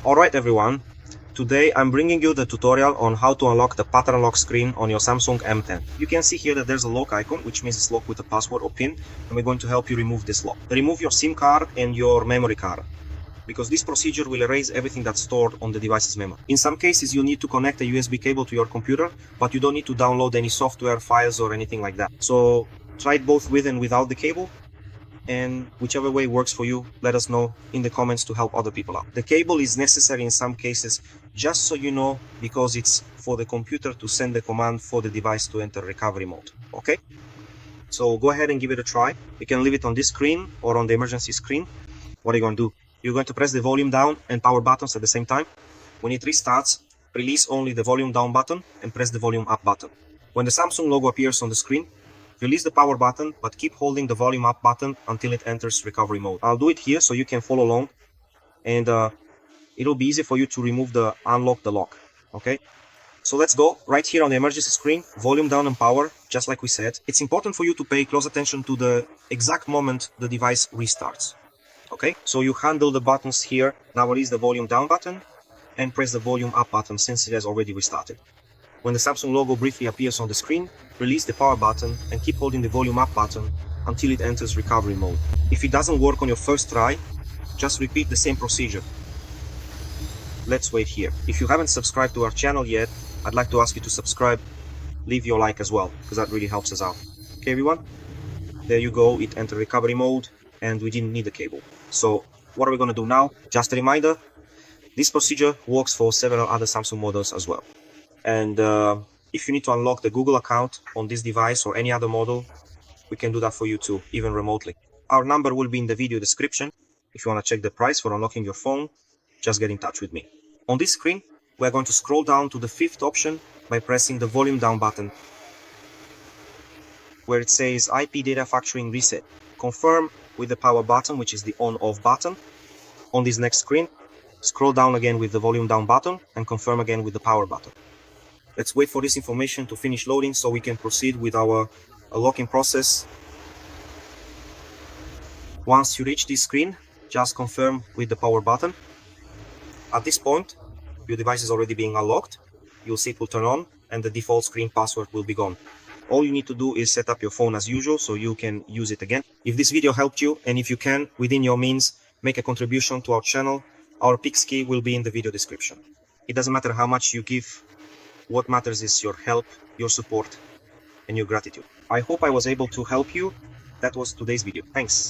Alright everyone, today I'm bringing you the tutorial on how to unlock the pattern lock screen on your Samsung M10. You can see here that there's a lock icon, which means it's locked with a password or PIN, and we're going to help you remove this lock. Remove your SIM card and your memory card, because this procedure will erase everything that's stored on the device's memory. In some cases you need to connect a USB cable to your computer, but you don't need to download any software files or anything like that. So try it both with and without the cable, and whichever way works for you, let us know in the comments to help other people out. The cable is necessary in some cases, just so you know, because it's for the computer to send the command for the device to enter recovery mode. Okay, so go ahead and give it a try. You can leave it on this screen or on the emergency screen. What are you going to do? You're going to press the volume down and power buttons at the same time. When it restarts, release only the volume down button and press the volume up button. When the Samsung logo appears on the screen, release the power button, but keep holding the volume up button until it enters recovery mode. I'll do it here so you can follow along, and it'll be easy for you to remove the unlock the lock. Okay, so let's go. Right here on the emergency screen, volume down and power, just like we said. It's important for you to pay close attention to the exact moment the device restarts. Okay, so you handle the buttons here. Now release the volume down button and press the volume up button since it has already restarted. When the Samsung logo briefly appears on the screen, release the power button and keep holding the volume up button until it enters recovery mode. If it doesn't work on your first try, just repeat the same procedure. Let's wait here. If you haven't subscribed to our channel yet, I'd like to ask you to subscribe, leave your like as well, because that really helps us out. Okay everyone, there you go, it entered recovery mode and we didn't need the cable. So what are we going to do now? Just a reminder, this procedure works for several other Samsung models as well. And if you need to unlock the Google account on this device or any other model, we can do that for you too, even remotely. Our number will be in the video description. If you want to check the price for unlocking your phone, just get in touch with me. On this screen, we're going to scroll down to the fifth option by pressing the volume down button, where it says IP data factoring reset. Confirm with the power button, which is the on-off button. On this next screen, scroll down again with the volume down button and confirm again with the power button. Let's wait for this information to finish loading so we can proceed with our unlocking process. Once you reach this screen, just confirm with the power button. At this point, your device is already being unlocked. You'll see it will turn on and the default screen password will be gone. All you need to do is set up your phone as usual so you can use it again. If this video helped you, and if you can, within your means, make a contribution to our channel, our Pix key will be in the video description. It doesn't matter how much you give. What matters is your help, your support, and your gratitude. I hope I was able to help you. That was today's video. Thanks.